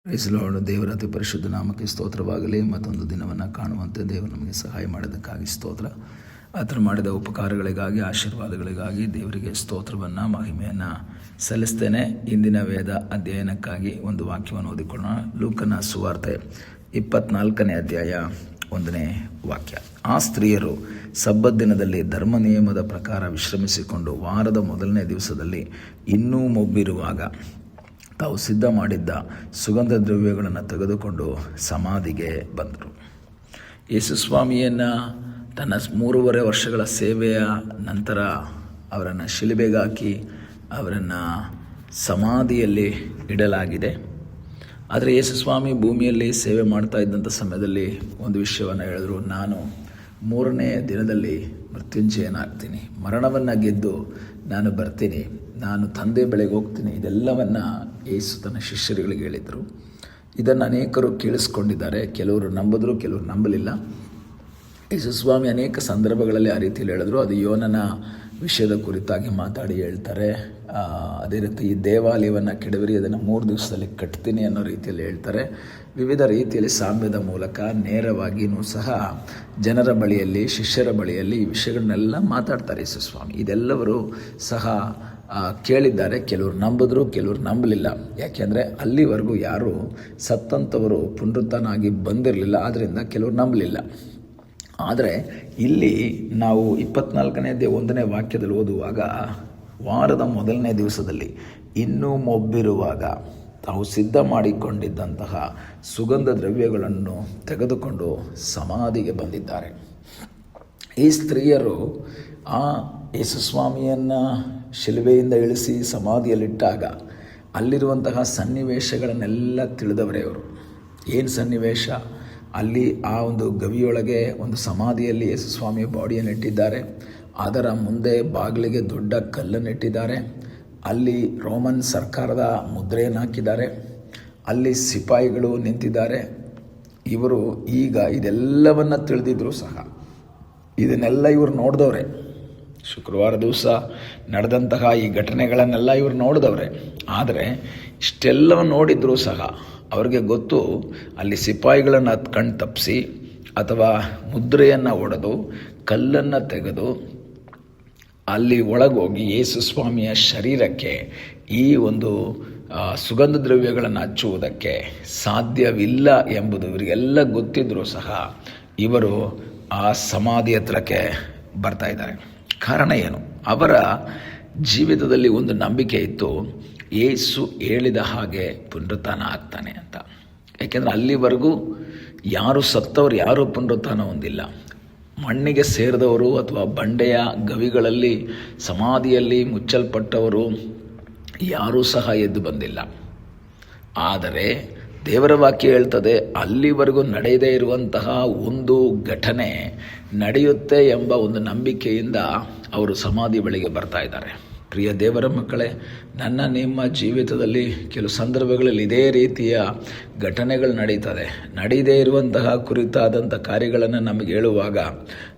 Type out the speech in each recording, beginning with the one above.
Price ದೇವರ ಅತಿ ಪರಿಶುದ್ಧ ನಾಮಕ್ಕೆ ಸ್ತೋತ್ರವಾಗಲಿ. ಮತ್ತೊಂದು ದಿನವನ್ನು ಕಾಣುವಂತೆ ದೇವರು ನಮಗೆ ಸಹಾಯ ಮಾಡೋದಕ್ಕಾಗಿ ಸ್ತೋತ್ರ. ಆತನು ಮಾಡಿದ ಉಪಕಾರಗಳಿಗಾಗಿ, ಆಶೀರ್ವಾದಗಳಿಗಾಗಿ ದೇವರಿಗೆ ಸ್ತೋತ್ರವನ್ನು, ಮಹಿಮೆಯನ್ನು ಸಲ್ಲಿಸ್ತೇನೆ. ಇಂದಿನ ವೇದ ಅಧ್ಯಯನಕ್ಕಾಗಿ ಒಂದು ವಾಕ್ಯವನ್ನು ಓದಿಕೊಳ್ಳೋಣ. ಲೂಕನ ಸುವಾರ್ತೆ 24ನೇ ಅಧ್ಯಾಯ 1ನೇ ವಾಕ್ಯ. ಆ ಸ್ತ್ರೀಯರು ಸಬ್ಬತ್ ದಿನದಲ್ಲಿ ಧರ್ಮ ನಿಯಮದ ಪ್ರಕಾರ ವಿಶ್ರಮಿಸಿಕೊಂಡು ವಾರದ ಮೊದಲನೇ ದಿವಸದಲ್ಲಿ ಇನ್ನೂ ಮೊಬ್ಬಿರುವಾಗ ತಾವು ಸಿದ್ಧ ಮಾಡಿದ್ದ ಸುಗಂಧ ದ್ರವ್ಯಗಳನ್ನು ತೆಗೆದುಕೊಂಡು ಸಮಾಧಿಗೆ ಬಂದರು. ಯೇಸುಸ್ವಾಮಿಯನ್ನು ತನ್ನ 3.5 ವರ್ಷಗಳ ಸೇವೆಯ ನಂತರ ಅವರನ್ನು ಶಿಲುಬೆಗೆ ಹಾಕಿ ಅವರನ್ನು ಸಮಾಧಿಯಲ್ಲಿ ಇಡಲಾಗಿದೆ. ಆದರೆ ಯೇಸುಸ್ವಾಮಿ ಭೂಮಿಯಲ್ಲಿ ಸೇವೆ ಮಾಡ್ತಾ ಇದ್ದಂಥ ಸಮಯದಲ್ಲಿ ಒಂದು ವಿಷಯವನ್ನು ಹೇಳಿದ್ರು. ನಾನು 3ನೇ ದಿನದಲ್ಲಿ ಮೃತ್ಯುಂಜಯನಾಗ್ತೀನಿ, ಮರಣವನ್ನು ಗೆದ್ದು ನಾನು ಬರ್ತೀನಿ, ನಾನು ತಂದೆ ಬಳಿಗೆ ಹೋಗ್ತೀನಿ. ಇದೆಲ್ಲವನ್ನು ಯೇಸು ತನ್ನ ಶಿಷ್ಯರುಗಳಿಗೆ ಹೇಳಿದರು. ಇದನ್ನು ಅನೇಕರು ಕೇಳಿಸ್ಕೊಂಡಿದ್ದಾರೆ. ಕೆಲವರು ನಂಬಿದ್ರು, ಕೆಲವರು ನಂಬಲಿಲ್ಲ. ಯೇಸುಸ್ವಾಮಿ ಅನೇಕ ಸಂದರ್ಭಗಳಲ್ಲಿ ಆ ರೀತಿಯಲ್ಲಿ ಹೇಳಿದ್ರು. ಅದು ಯೋನನ ವಿಷಯದ ಕುರಿತಾಗಿ ಮಾತಾಡಿ ಹೇಳ್ತಾರೆ. ಅದೇ ರೀತಿ ಈ ದೇವಾಲಯವನ್ನು ಕೆಡವಿರಿ, ಅದನ್ನು 3 ದಿವಸದಲ್ಲಿ ಕಟ್ತೀನಿ ಅನ್ನೋ ರೀತಿಯಲ್ಲಿ ಹೇಳ್ತಾರೆ. ವಿವಿಧ ರೀತಿಯಲ್ಲಿ ಸಾಮ್ಯದ ಮೂಲಕ ನೇರವಾಗಿಯೂ ಸಹ ಜನರ ಬಳಿಯಲ್ಲಿ, ಶಿಷ್ಯರ ಬಳಿಯಲ್ಲಿ ಈ ವಿಷಯಗಳನ್ನೆಲ್ಲ ಮಾತಾಡ್ತಾರೆ ಯೇಸುಸ್ವಾಮಿ. ಇದೆಲ್ಲವರು ಸಹ ಕೇಳಿದ್ದಾರೆ. ಕೆಲವರು ನಂಬಿದ್ರು, ಕೆಲವರು ನಂಬಲಿಲ್ಲ. ಯಾಕೆಂದರೆ ಅಲ್ಲಿವರೆಗೂ ಯಾರು ಸತ್ತಂಥವರು ಪುನರುತ್ಥಾನಾಗಿ ಬಂದಿರಲಿಲ್ಲ. ಆದ್ದರಿಂದ ಕೆಲವರು ನಂಬಲಿಲ್ಲ. ಆದರೆ ಇಲ್ಲಿ ನಾವು 24ನೇ ಅಧ್ಯಾಯ 1ನೇ ವಾಕ್ಯದಲ್ಲಿ ಓದುವಾಗ, ವಾರದ ಮೊದಲನೇ ದಿವಸದಲ್ಲಿ ಇನ್ನೂ ಮೊಬ್ಬಿರುವಾಗ ತಾವು ಸಿದ್ಧ ಮಾಡಿಕೊಂಡಿದ್ದಂತಹ ಸುಗಂಧ ದ್ರವ್ಯಗಳನ್ನು ತೆಗೆದುಕೊಂಡು ಸಮಾಧಿಗೆ ಬಂದಿದ್ದಾರೆ. ಈ ಸ್ತ್ರೀಯರು ಆ ಯೇಸುಸ್ವಾಮಿಯನ್ನು ಶಿಲುಬೆಯಿಂದ ಇಳಿಸಿ ಸಮಾಧಿಯಲ್ಲಿಟ್ಟಾಗ ಅಲ್ಲಿರುವಂತಹ ಸನ್ನಿವೇಶಗಳನ್ನೆಲ್ಲ ತಿಳಿದವರೇ ಅವರು. ಏನು ಸನ್ನಿವೇಶ? ಅಲ್ಲಿ ಆ ಒಂದು ಗವಿಯೊಳಗೆ ಒಂದು ಸಮಾಧಿಯಲ್ಲಿ ಯೇಸುಸ್ವಾಮಿಯ ಬಾಡಿಯನ್ನು ಇಟ್ಟಿದ್ದಾರೆ. ಅದರ ಮುಂದೆ ಬಾಗಿಲಿಗೆ ದೊಡ್ಡ ಕಲ್ಲನ್ನು ಇಟ್ಟಿದ್ದಾರೆ. ಅಲ್ಲಿ ರೋಮನ್ ಸರ್ಕಾರದ ಮುದ್ರೆಯನ್ನು ಹಾಕಿದ್ದಾರೆ. ಅಲ್ಲಿ ಸಿಪಾಯಿಗಳು ನಿಂತಿದ್ದಾರೆ. ಇವರು ಈಗ ಇದೆಲ್ಲವನ್ನು ತಿಳಿದಿದ್ರು ಸಹ ಇದನ್ನೆಲ್ಲ ಇವರು ನೋಡಿದವ್ರೆ. ಶುಕ್ರವಾರ ದಿವಸ ನಡೆದಂತಹ ಈ ಘಟನೆಗಳನ್ನೆಲ್ಲ ಇವರು ನೋಡಿದವ್ರೆ. ಆದರೆ ಇಷ್ಟೆಲ್ಲ ನೋಡಿದರೂ ಸಹ ಅವ್ರಿಗೆ ಗೊತ್ತು, ಅಲ್ಲಿ ಸಿಪಾಯಿಗಳನ್ನು ಕಣ್ಣು ತಪ್ಪಿಸಿ ಅಥವಾ ಮುದ್ರೆಯನ್ನು ಒಡೆದು ಕಲ್ಲನ್ನು ತೆಗೆದು ಅಲ್ಲಿ ಒಳಗೋಗಿ ಯೇಸುಸ್ವಾಮಿಯ ಶರೀರಕ್ಕೆ ಈ ಒಂದು ಸುಗಂಧ ದ್ರವ್ಯಗಳನ್ನು ಹಚ್ಚುವುದಕ್ಕೆ ಸಾಧ್ಯವಿಲ್ಲ ಎಂಬುದು ಇವರಿಗೆಲ್ಲ ಗೊತ್ತಿದ್ದರೂ ಸಹ ಇವರು ಆ ಸಮಾಧಿ ಹತ್ರಕ್ಕೆ ಬರ್ತಾ ಇದ್ದಾರೆ. ಕಾರಣ ಏನು? ಅವರ ಜೀವಿತದಲ್ಲಿ ಒಂದು ನಂಬಿಕೆ ಇತ್ತು, ಯೇಸು ಹೇಳಿದ ಹಾಗೆ ಪುನರುತ್ಥಾನ ಆಗ್ತಾನೆ ಅಂತ. ಯಾಕೆಂದರೆ ಅಲ್ಲಿವರೆಗೂ ಯಾರು ಸತ್ತವರು ಯಾರೂ ಪುನರುತ್ಥಾನ ಹೊಂದಿಲ್ಲ. ಮಣ್ಣಿಗೆ ಸೇರಿದವರು ಅಥವಾ ಬಂಡೆಯ ಗವಿಗಳಲ್ಲಿ ಸಮಾಧಿಯಲ್ಲಿ ಮುಚ್ಚಲ್ಪಟ್ಟವರು ಯಾರೂ ಸಹ ಎದ್ದು ಬಂದಿಲ್ಲ. ಆದರೆ ದೇವರ ವಾಕ್ಯ ಹೇಳ್ತದೆ, ಅಲ್ಲಿವರೆಗೂ ನಡೆಯದೇ ಇರುವಂತಹ ಒಂದು ಘಟನೆ ನಡೆಯುತ್ತೆ ಎಂಬ ಒಂದು ನಂಬಿಕೆಯಿಂದ ಅವರು ಸಮಾಧಿ ಬಳಿಗೆ ಬರ್ತಾ ಇದ್ದಾರೆ. ಪ್ರಿಯ ದೇವರ ಮಕ್ಕಳೇ, ನನ್ನ ನಿಮ್ಮ ಜೀವಿತದಲ್ಲಿ ಕೆಲವು ಸಂದರ್ಭಗಳಲ್ಲಿ ಇದೇ ರೀತಿಯ ಘಟನೆಗಳು ನಡೀತದೆ. ನಡೆಯದೇ ಇರುವಂತಹ ಕುರಿತಾದಂಥ ಕಾರ್ಯಗಳನ್ನು ನಮಗೆ ಹೇಳುವಾಗ,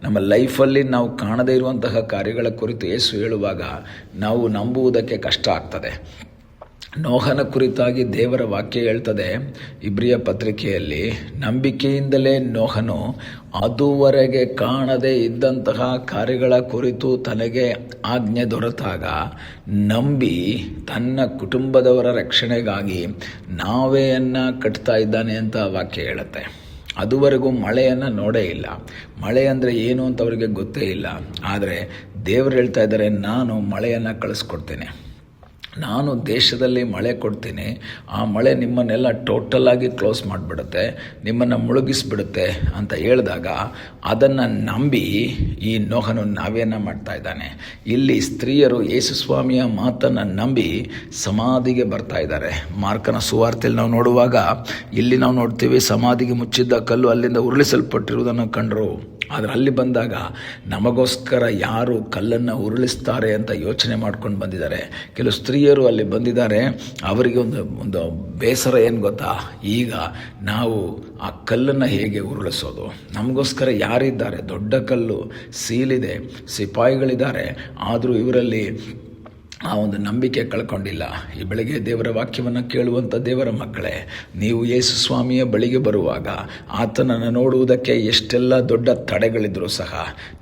ನಮ್ಮ ಲೈಫಲ್ಲಿ ನಾವು ಕಾಣದೇ ಇರುವಂತಹ ಕಾರ್ಯಗಳ ಕುರಿತು ಯೇಸು ಹೇಳುವಾಗ ನಾವು ನಂಬುವುದಕ್ಕೆ ಕಷ್ಟ ಆಗ್ತದೆ. ನೋಹನ ಕುರಿತಾಗಿ ದೇವರ ವಾಕ್ಯ ಹೇಳ್ತದೆ ಇಬ್ರಿಯ ಪತ್ರಿಕೆಯಲ್ಲಿ, ನಂಬಿಕೆಯಿಂದಲೇ ನೋಹನು ಅದುವರೆಗೆ ಕಾಣದೇ ಇದ್ದಂತಹ ಕಾರ್ಯಗಳ ಕುರಿತು ತನಗೆ ಆಜ್ಞೆ ದೊರೆತಾಗ ನಂಬಿ ತನ್ನ ಕುಟುಂಬದವರ ರಕ್ಷಣೆಗಾಗಿ ನಾವೆಯನ್ನು ಕಟ್ತಾ ಇದ್ದಾನೆ ಅಂತ ವಾಕ್ಯ ಹೇಳುತ್ತೆ. ಅದುವರೆಗೂ ಮಳೆಯನ್ನು ನೋಡೇ ಇಲ್ಲ. ಮಳೆ ಅಂದರೆ ಏನು ಅಂತ ಅವರಿಗೆ ಗೊತ್ತೇ ಇಲ್ಲ. ಆದರೆ ದೇವರು ಹೇಳ್ತಾ ಇದ್ದಾರೆ, ನಾನು ಮಳೆಯನ್ನು ಕಳಿಸ್ಕೊಡ್ತೇನೆ, ನಾನು ದೇಶದಲ್ಲಿ ಮಳೆ ಕೊಡ್ತೀನಿ. ಆ ಮಳೆ ನಿಮ್ಮನ್ನೆಲ್ಲ ಟೋಟಲಾಗಿ ಕ್ಲೋಸ್ ಮಾಡಿಬಿಡುತ್ತೆ, ನಿಮ್ಮನ್ನು ಮುಳುಗಿಸ್ಬಿಡುತ್ತೆ ಅಂತ ಹೇಳಿದಾಗ ಅದನ್ನು ನಂಬಿ ಈ ನೋಹನು ನಾವೇನ ಮಾಡ್ತಾ ಇದ್ದಾನೆ. ಇಲ್ಲಿ ಸ್ತ್ರೀಯರು ಯೇಸುಸ್ವಾಮಿಯ ಮಾತನ್ನು ನಂಬಿ ಸಮಾಧಿಗೆ ಬರ್ತಾ ಇದ್ದಾರೆ. ಮಾರ್ಕನ ಸುವಾರ್ತೆಯಲ್ಲಿ ನಾವು ನೋಡುವಾಗ ಇಲ್ಲಿ ನಾವು ನೋಡ್ತೀವಿ, ಸಮಾಧಿಗೆ ಮುಚ್ಚಿದ್ದ ಕಲ್ಲು ಅಲ್ಲಿಂದ ಉರುಳಿಸಲ್ಪಟ್ಟಿರುವುದನ್ನು ಕಂಡರು. ಆದರೆ ಅಲ್ಲಿ ಬಂದಾಗ ನಮಗೋಸ್ಕರ ಯಾರು ಕಲ್ಲನ್ನು ಉರುಳಿಸ್ತಾರೆ ಅಂತ ಯೋಚನೆ ಮಾಡ್ಕೊಂಡು ಬಂದಿದ್ದಾರೆ. ಕೆಲವು ಸ್ತ್ರೀಯರು ಅಲ್ಲಿ ಬಂದಿದ್ದಾರೆ. ಅವರಿಗೆ ಒಂದು ಬೇಸರ ಏನು ಗೊತ್ತಾ? ಈಗ ನಾವು ಆ ಕಲ್ಲನ್ನು ಹೇಗೆ ಉರುಳಿಸೋದು? ನಮಗೋಸ್ಕರ ಯಾರಿದ್ದಾರೆ? ದೊಡ್ಡ ಕಲ್ಲು, ಸೀಲಿದೆ, ಸಿಪಾಯಿಗಳಿದ್ದಾರೆ. ಆದರೂ ಇವರಲ್ಲಿ ಆ ಒಂದು ನಂಬಿಕೆ ಕಳ್ಕೊಂಡಿಲ್ಲ. ಈ ಬೆಳಗ್ಗೆ ದೇವರ ವಾಕ್ಯವನ್ನು ಕೇಳುವಂಥ ದೇವರ ಮಕ್ಕಳೇ, ನೀವು ಯೇಸು ಸ್ವಾಮಿಯ ಬಳಿಗೆ ಬರುವಾಗ ಆತನನ್ನು ನೋಡುವುದಕ್ಕೆ ಎಷ್ಟೆಲ್ಲ ದೊಡ್ಡ ತಡೆಗಳಿದ್ರೂ ಸಹ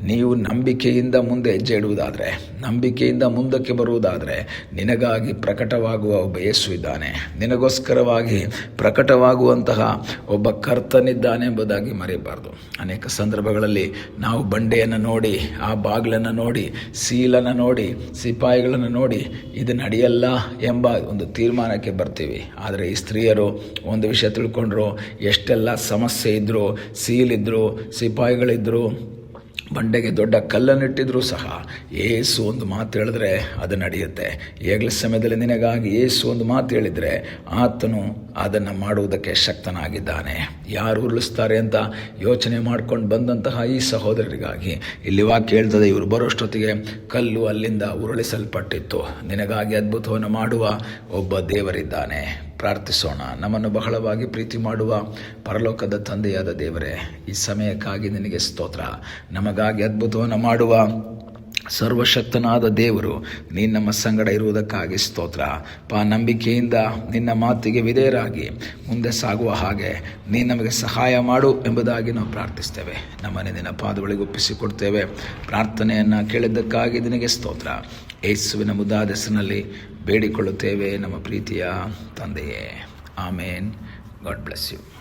ನೀವು ನಂಬಿಕೆಯಿಂದ ಮುಂದೆ ಹೆಜ್ಜೆ ಇಡುವುದಾದರೆ, ನಂಬಿಕೆಯಿಂದ ಮುಂದಕ್ಕೆ ಬರುವುದಾದರೆ, ನಿನಗಾಗಿ ಪ್ರಕಟವಾಗುವ ಒಬ್ಬ ಯೇಸು ಇದ್ದಾನೆ, ನಿನಗೋಸ್ಕರವಾಗಿ ಪ್ರಕಟವಾಗುವಂತಹ ಒಬ್ಬ ಕರ್ತನಿದ್ದಾನೆ ಎಂಬುದಾಗಿ ಮರೆಯಬಾರ್ದು. ಅನೇಕ ಸಂದರ್ಭಗಳಲ್ಲಿ ನಾವು ಬಂಡೆಯನ್ನು ನೋಡಿ, ಆ ಬಾಗಿಲನ್ನು ನೋಡಿ, ಸೀಲನ್ನು ನೋಡಿ, ಸಿಪಾಯಿಗಳನ್ನು ನೋಡಿ ಇದು ನಡೆಯಲ್ಲ ಎಂಬ ಒಂದು ತೀರ್ಮಾನಕ್ಕೆ ಬರ್ತೀವಿ. ಆದರೆ ಈ ಸ್ತ್ರೀಯರು ಒಂದು ವಿಷಯ ತಿಳ್ಕೊಂಡ್ರು, ಎಷ್ಟೆಲ್ಲ ಸಮಸ್ಯೆ ಇದ್ದರು, ಸೀಲಿದ್ರು, ಸಿಪಾಯಿಗಳಿದ್ದರು, ಬಂಡೆಗೆ ದೊಡ್ಡ ಕಲ್ಲನ್ನಿಟ್ಟಿದ್ರೂ ಸಹ ಏಸು ಒಂದು ಮಾತು ಹೇಳಿದ್ರೆ ಅದು ನಡೆಯುತ್ತೆ. ಈಗಲ ಸಮಯದಲ್ಲಿ ನಿನಗಾಗಿ ಏಸು ಒಂದು ಮಾತು ಹೇಳಿದರೆ ಆತನು ಅದನ್ನು ಮಾಡುವುದಕ್ಕೆ ಶಕ್ತನಾಗಿದ್ದಾನೆ. ಯಾರು ಉರುಳಿಸ್ತಾರೆ ಅಂತ ಯೋಚನೆ ಮಾಡ್ಕೊಂಡು ಬಂದಂತಹ ಈ ಸಹೋದರರಿಗಾಗಿ ಇಲ್ಲಿ ವಾಕ್ಯ ಹೇಳ್ತದೆ, ಇವರು ಬರೋಷ್ಟೊತ್ತಿಗೆ ಕಲ್ಲು ಅಲ್ಲಿಂದ ಉರುಳಿಸಲ್ಪಟ್ಟಿತ್ತು. ನಿನಗಾಗಿ ಅದ್ಭುತವನ್ನು ಮಾಡುವ ಒಬ್ಬ ದೇವರಿದ್ದಾನೆ. ಪ್ರಾರ್ಥಿಸೋಣ. ನಮ್ಮನ್ನು ಬಹಳವಾಗಿ ಪ್ರೀತಿ ಮಾಡುವ ಪರಲೋಕದ ತಂದೆಯಾದ ದೇವರೇ, ಈ ಸಮಯಕ್ಕಾಗಿ ನಿನಗೆ ಸ್ತೋತ್ರ. ನಮಗಾಗಿ ಅದ್ಭುತವನ್ನು ಮಾಡುವ ಸರ್ವಶಕ್ತನಾದ ದೇವರು, ನೀನು ನಮ್ಮ ಸಂಗಡ ಇರುವುದಕ್ಕಾಗಿ ಸ್ತೋತ್ರ. ನಂಬಿಕೆಯಿಂದ ನಿನ್ನ ಮಾತಿಗೆ ವಿಧೇಯರಾಗಿ ಮುಂದೆ ಸಾಗುವ ಹಾಗೆ ನೀನು ನಮಗೆ ಸಹಾಯ ಮಾಡು ಎಂಬುದಾಗಿ ನಾವು ಪ್ರಾರ್ಥಿಸ್ತೇವೆ. ನಮ್ಮನ್ನು ನಿನ್ನ ಪಾದಗಳಿಗೆ ಒಪ್ಪಿಸಿಕೊಡ್ತೇವೆ. ಪ್ರಾರ್ಥನೆಯನ್ನು ಕೇಳಿದ್ದಕ್ಕಾಗಿ ನಿನಗೆ ಸ್ತೋತ್ರ. ಯೇಸುವಿನ ಮುದ್ದಾದ ಹೆಸರಿನಲ್ಲಿ ಬೇಡಿಕೊಳ್ಳುತ್ತೇವೆ ನಮ್ಮ ಪ್ರೀತಿಯ ತಂದೆಯೇ. ಆಮೇನ್. God bless you.